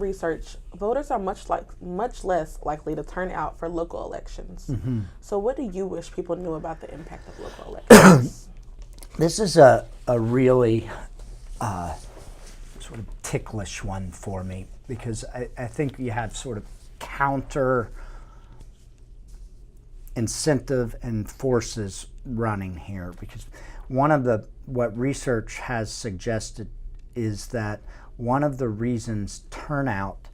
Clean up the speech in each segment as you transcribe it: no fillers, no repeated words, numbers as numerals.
research, voters are much less likely to turn out for local elections. So what do you wish people knew about the impact of local elections? This is a really sort of ticklish one for me, because I think you have sort of counter incentive and forces running here, because one of what research has suggested is that one of the reasons turnout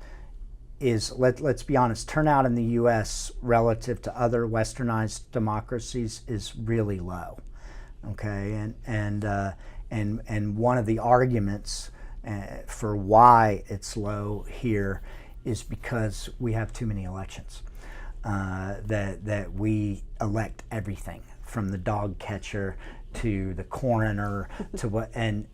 is, let's be honest, turnout in the U.S. relative to other westernized democracies is really low. Okay, and one of the arguments for why it's low here is because we have too many elections. That we elect everything from the dog catcher to the coroner to what and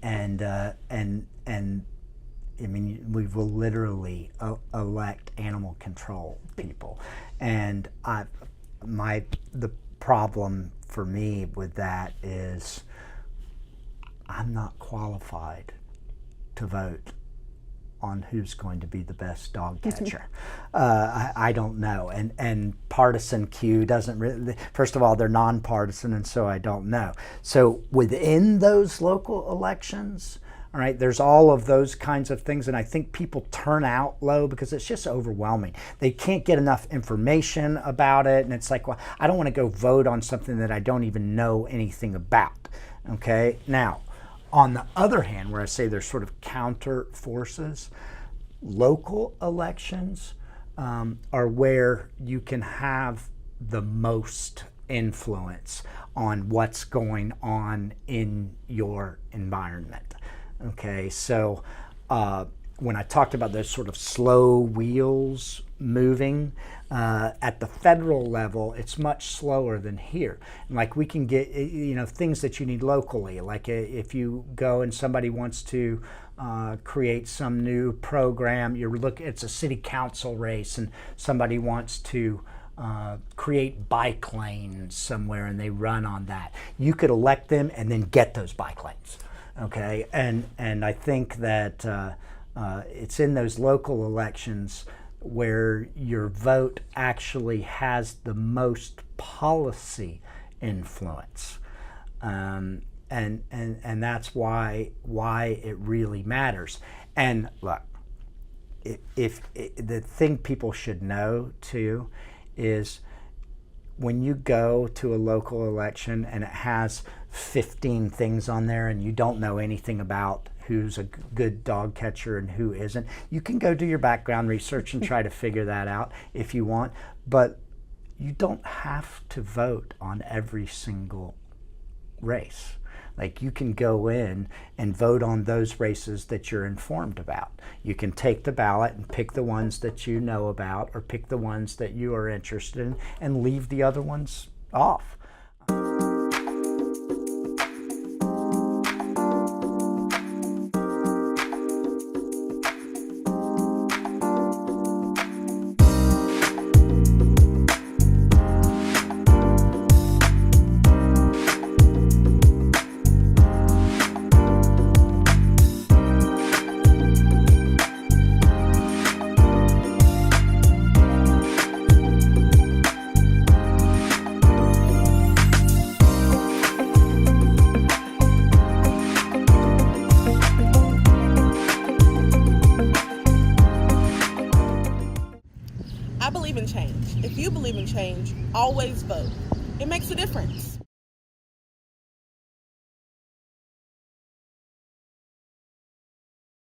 I mean, we will literally elect animal control people, and the problem for me with that is I'm not qualified to vote on who's going to be the best dog catcher. I don't know, and partisan Q doesn't really, first of all, they're nonpartisan, and so I don't know. So within those local elections, all right, there's all of those kinds of things, and I think people turn out low because it's just overwhelming. They can't get enough information about it, and it's like, well, I don't want to go vote on something that I don't even know anything about. Okay, now, on the other hand, where I say there's sort of counter forces, local elections are where you can have the most influence on what's going on in your environment. Okay, so when I talked about those sort of slow wheels moving, at the federal level, it's much slower than here. Like we can get, things that you need locally. Like if you go and somebody wants to create some new program, it's a city council race, and somebody wants to create bike lanes somewhere, and they run on that. You could elect them and then get those bike lanes. Okay, and I think that it's in those local elections where your vote actually has the most policy influence, and that's why it really matters. And look, if the thing people should know too is when you go to a local election and it has 15 things on there and you don't know anything about who's a good dog catcher and who isn't, you can go do your background research and try to figure that out if you want, but you don't have to vote on every single race. Like, you can go in and vote on those races that you're informed about. You can take the ballot and pick the ones that you know about, or pick the ones that you are interested in, and leave the other ones off. I believe in change. If you believe in change, always vote. It makes a difference.